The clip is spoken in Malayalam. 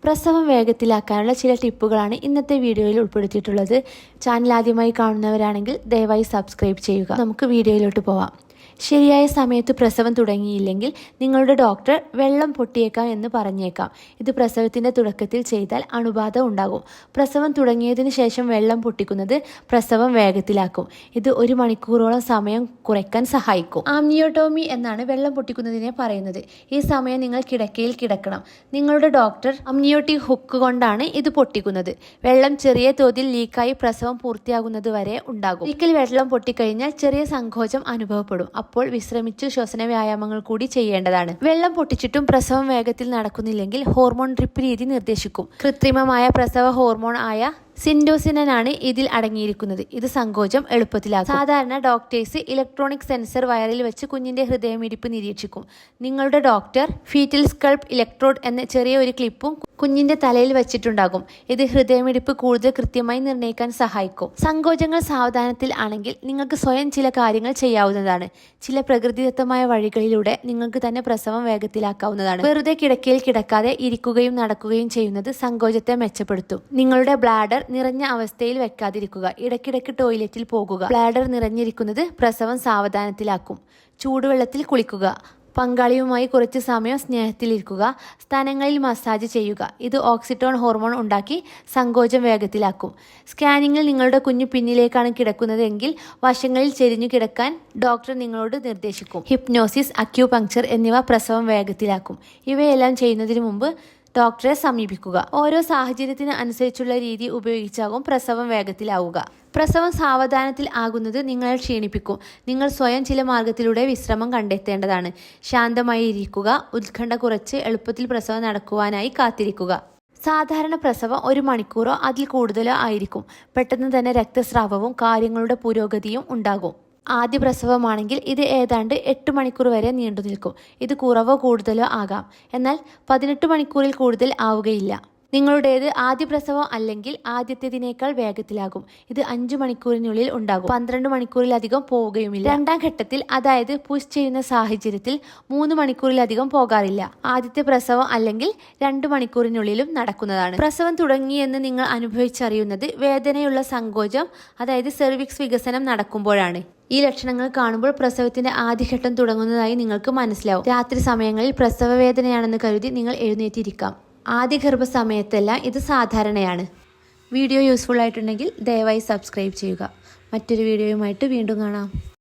പ്രസവം വേഗത്തിലാക്കാനുള്ള ചില ടിപ്പുകളാണ് ഇന്നത്തെ വീഡിയോയിൽ ഉൾപ്പെടുത്തിയിട്ടുള്ളത്. ചാനൽ ആദ്യമായി കാണുന്നവരാണെങ്കിൽ ദയവായി സബ്സ്ക്രൈബ് ചെയ്യുക. നമുക്ക് വീഡിയോയിലോട്ട് പോവാം. ശരിയായ സമയത്ത് പ്രസവം തുടങ്ങിയില്ലെങ്കിൽ നിങ്ങളുടെ ഡോക്ടർ വെള്ളം പൊട്ടിയേക്കാം എന്ന് പറഞ്ഞേക്കാം. ഇത് പ്രസവത്തിൻ്റെ തുടക്കത്തിൽ ചെയ്താൽ അണുബാധ ഉണ്ടാകും. പ്രസവം തുടങ്ങിയതിന് ശേഷം വെള്ളം പൊട്ടിക്കുന്നത് പ്രസവം വേഗത്തിലാക്കും. ഇത് 1 മണിക്കൂറോളം സമയം കുറയ്ക്കാൻ സഹായിക്കും. ആംനിയോട്ടോമി എന്നാണ് വെള്ളം പൊട്ടിക്കുന്നതിനെ പറയുന്നത്. ഈ സമയം നിങ്ങൾ കിടക്കയിൽ കിടക്കണം. നിങ്ങളുടെ ഡോക്ടർ അമ്നിയോട്ടിക് ഹുക്ക് കൊണ്ടാണ് ഇത് പൊട്ടിക്കുന്നത്. വെള്ളം ചെറിയ തോതിൽ ലീക്കായി പ്രസവം പൂർത്തിയാകുന്നത് വരെ ഉണ്ടാകും. ഒരിക്കൽ വെള്ളം പൊട്ടിക്കഴിഞ്ഞാൽ ചെറിയ സങ്കോചം അനുഭവപ്പെടും. അപ്പോൾ വിശ്രമിച്ചു ശ്വസന വ്യായാമങ്ങൾ കൂടി ചെയ്യേണ്ടതാണ്. വെള്ളം പൊട്ടിച്ചിട്ടും പ്രസവം വേഗത്തിൽ നടക്കുന്നില്ലെങ്കിൽ ഹോർമോൺ ഡ്രിപ്പ് രീതി നിർദ്ദേശിക്കും. കൃത്രിമമായ പ്രസവ ഹോർമോൺ ആയ സിൻഡോസിനാണ് ഇതിൽ അടങ്ങിയിരിക്കുന്നത്. ഇത് സങ്കോചം എളുപ്പത്തിലാക്കും. സാധാരണ ഡോക്ടേഴ്സ് ഇലക്ട്രോണിക് സെൻസർ വയറിൽ വെച്ച് കുഞ്ഞിന്റെ ഹൃദയമിടിപ്പ് നിരീക്ഷിക്കും. നിങ്ങളുടെ ഡോക്ടർ ഫീറ്റൽ സ്കൾപ്പ് ഇലക്ട്രോഡ് എന്ന ചെറിയ ഒരു ക്ലിപ്പും കുഞ്ഞിന്റെ തലയിൽ വെച്ചിട്ടുണ്ടാകും. ഇത് ഹൃദയമിടിപ്പ് കൂടുതൽ കൃത്യമായി നിർണ്ണയിക്കാൻ സഹായിക്കും. സങ്കോചങ്ങൾ സാവധാനത്തിൽ ആണെങ്കിൽ നിങ്ങൾക്ക് സ്വയം ചില കാര്യങ്ങൾ ചെയ്യാവുന്നതാണ്. ചില പ്രകൃതിദത്തമായ വഴികളിലൂടെ നിങ്ങൾക്ക് തന്നെ പ്രസവം വേഗത്തിലാക്കാവുന്നതാണ്. വെറുതെ കിടക്കയിൽ കിടക്കാതെ ഇരിക്കുകയും നടക്കുകയും ചെയ്യുന്നത് സങ്കോചത്തെ മെച്ചപ്പെടുത്തും. നിങ്ങളുടെ ബ്ലാഡർ നിറഞ്ഞ അവസ്ഥയിൽ വെക്കാതിരിക്കുക. ഇടയ്ക്കിടയ്ക്ക് ടോയ്ലറ്റിൽ പോകുക. ബ്ലാഡർ നിറഞ്ഞിരിക്കുന്നത് പ്രസവം സാവധാനത്തിലാക്കും. ചൂടുവെള്ളത്തിൽ കുളിക്കുക. പങ്കാളിയുമായി കുറച്ച് സമയം സ്നേഹത്തിലിരിക്കുക. സ്ഥാനങ്ങളിൽ മസാജ് ചെയ്യുക. ഇത് ഓക്സിറ്റോൺ ഹോർമോൺ ഉണ്ടാക്കി സങ്കോചം വേഗത്തിലാക്കും. സ്കാനിങ്ങിൽ നിങ്ങളുടെ കുഞ്ഞ് പിന്നിലേക്കാണ് കിടക്കുന്നതെങ്കിൽ വശങ്ങളിൽ ചെരിഞ്ഞു കിടക്കാൻ ഡോക്ടർ നിങ്ങളോട് നിർദ്ദേശിക്കും. ഹിപ്നോസിസ്, അക്യൂപങ്ക്ചർ എന്നിവ പ്രസവം വേഗത്തിലാക്കും. ഇവയെല്ലാം ചെയ്യുന്നതിന് മുമ്പ് ഡോക്ടറെ സമീപിക്കുക. ഓരോ സാഹചര്യത്തിന് അനുസരിച്ചുള്ള രീതി ഉപയോഗിച്ചാകും പ്രസവം വേഗത്തിലാവുക. പ്രസവം സാവധാനത്തിൽ ആകുന്നത് നിങ്ങളെ ക്ഷീണിപ്പിക്കും. നിങ്ങൾ സ്വയം ചില മാർഗത്തിലൂടെ വിശ്രമം കണ്ടെത്തേണ്ടതാണ്. ശാന്തമായി ഇരിക്കുക. ഉത്കണ്ഠ കുറച്ച് എളുപ്പത്തിൽ പ്രസവം നടക്കുവാനായി കാത്തിരിക്കുക. സാധാരണ പ്രസവം 1 മണിക്കൂറോ അതിൽ കൂടുതലോ ആയിരിക്കും. പെട്ടെന്ന് തന്നെ രക്തസ്രാവവും കാര്യങ്ങളുടെ പുരോഗതിയും ഉണ്ടാകും. ആദ്യ പ്രസവമാണെങ്കിൽ ഇത് ഏതാണ്ട് 8 മണിക്കൂർ വരെ നീണ്ടു നിൽക്കും. ഇത് കുറവോ കൂടുതലോ ആകാം. എന്നാൽ 18 മണിക്കൂറിൽ കൂടുതൽ ആവുകയില്ല. നിങ്ങളുടേത് ആദ്യ പ്രസവം അല്ലെങ്കിൽ ആദ്യത്തേതിനേക്കാൾ വേഗത്തിലാകും. ഇത് 5 മണിക്കൂറിനുള്ളിൽ ഉണ്ടാകും. 12 മണിക്കൂറിലധികം പോവുകയുമില്ല. രണ്ടാം ഘട്ടത്തിൽ, അതായത് പുഷ് ചെയ്യുന്ന സാഹചര്യത്തിൽ 3 മണിക്കൂറിലധികം പോകാറില്ല. ആദ്യത്തെ പ്രസവം അല്ലെങ്കിൽ 2 മണിക്കൂറിനുള്ളിലും നടക്കുന്നതാണ്. പ്രസവം തുടങ്ങിയെന്ന് നിങ്ങൾ അനുഭവിച്ചറിയുന്നത് വേദനയുള്ള സങ്കോചം, അതായത് സെർവിക്സ് വികസനം നടക്കുമ്പോഴാണ്. ഈ ലക്ഷണങ്ങൾ കാണുമ്പോൾ പ്രസവത്തിന്റെ ആദ്യഘട്ടം തുടങ്ങുന്നതായി നിങ്ങൾക്ക് മനസ്സിലാവും. രാത്രി സമയങ്ങളിൽ പ്രസവ വേദനയാണെന്ന് കരുതി നിങ്ങൾ എഴുന്നേറ്റിരിക്കാം. ആദ്യ ഗർഭസമയത്തെല്ലാം ഇത് സാധാരണയാണ്. വീഡിയോ യൂസ്ഫുൾ ആയിട്ടുണ്ടെങ്കിൽ ദയവായി സബ്സ്ക്രൈബ് ചെയ്യുക. മറ്റൊരു വീഡിയോയുമായിട്ട് വീണ്ടും കാണാം.